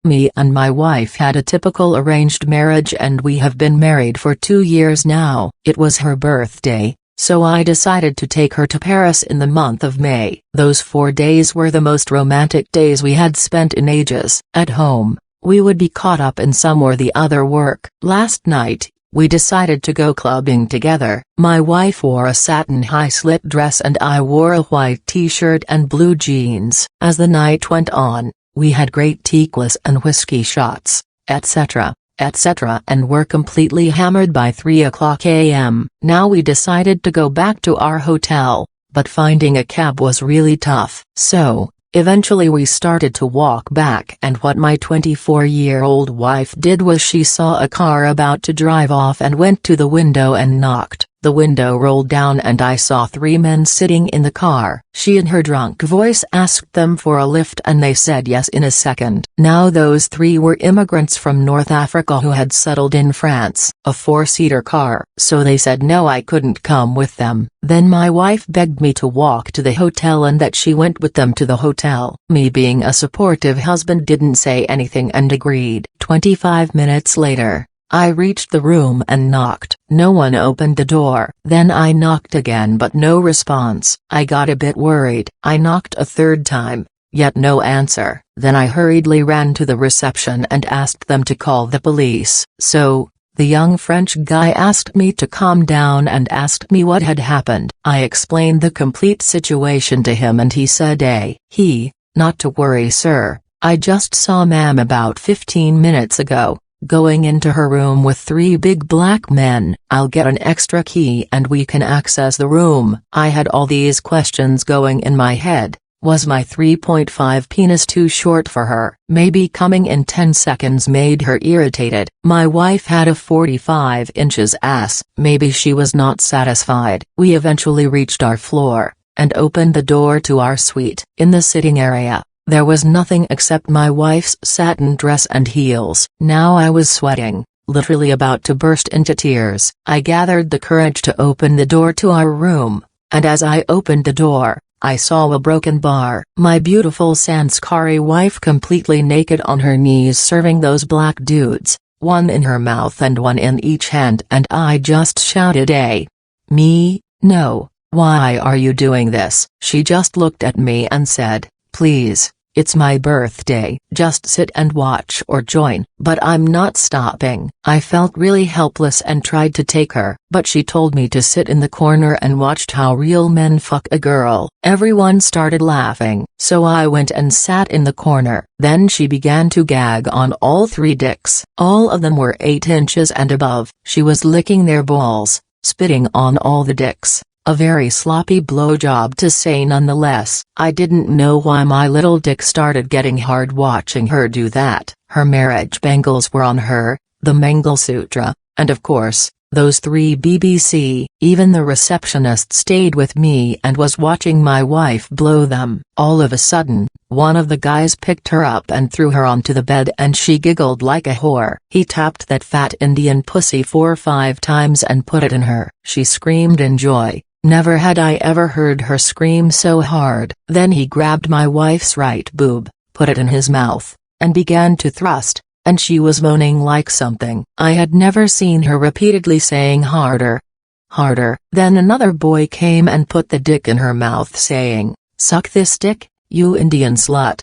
Me and my wife had a typical arranged marriage and we have been married for 2 years now. It was her birthday, so I decided to take her to Paris in the month of May. Those 4 days were the most romantic days we had spent in ages. At home, we would be caught up in some or the other work. Last night, we decided to go clubbing together. My wife wore a satin high-slit dress and I wore a white t-shirt and blue jeans. As the night went on, we had great tequilas and whiskey shots, etc., and were completely hammered by 3 a.m. Now we decided to go back to our hotel, but finding a cab was really tough. So, eventually we started to walk back, and what my 24-year-old wife did was she saw a car about to drive off and went to the window and knocked. The window rolled down and I saw 3 men sitting in the car. She in her drunk voice asked them for a lift and they said yes in a second. Now those 3 were immigrants from North Africa who had settled in France, a 4-seater car. So they said no, I couldn't come with them. Then my wife begged me to walk to the hotel and that she went with them to the hotel. Me being a supportive husband didn't say anything and agreed. 25 minutes later, I reached the room and knocked. No one opened the door. Then I knocked again but no response. I got a bit worried. I knocked a 3rd time, yet no answer. Then I hurriedly ran to the reception and asked them to call the police. So, the young French guy asked me to calm down and asked me what had happened. I explained the complete situation to him and he said not to worry sir, I just saw ma'am about 15 minutes ago, going into her room with 3 big black men. I'll get an extra key and we can access the room. I had all these questions going in my head. Was my 3.5 penis too short for her? Maybe coming in 10 seconds made her irritated. My wife had a 45 inches ass. Maybe she was not satisfied. We eventually reached our floor, and opened the door to our suite. In the sitting area, there was nothing except my wife's satin dress and heels. Now I was sweating, literally about to burst into tears. I gathered the courage to open the door to our room, and as I opened the door, I saw a broken bar. My beautiful Sanskari wife completely naked on her knees serving those black dudes, one in her mouth and one in each hand, and I just shouted me, no, why are you doing this? She just looked at me and said, please, it's my birthday. Just sit and watch or join. But I'm not stopping. I felt really helpless and tried to take her, but she told me to sit in the corner and watched how real men fuck a girl. Everyone started laughing, so I went and sat in the corner. Then she began to gag on all 3 dicks. All of them were 8 inches and above. She was licking their balls, spitting on all the dicks. A very sloppy blowjob to say nonetheless. I didn't know why my little dick started getting hard watching her do that. Her marriage bangles were on her, the Mangalsutra, and of course, those 3 BBC. Even the receptionist stayed with me and was watching my wife blow them. All of a sudden, one of the guys picked her up and threw her onto the bed and she giggled like a whore. He tapped that fat Indian pussy 4 or 5 times and put it in her. She screamed in joy. Never had I ever heard her scream so hard. Then he grabbed my wife's right boob, put it in his mouth, and began to thrust, and she was moaning like something. I had never seen her repeatedly saying harder, harder. Then another boy came and put the dick in her mouth saying, suck this dick, you Indian slut.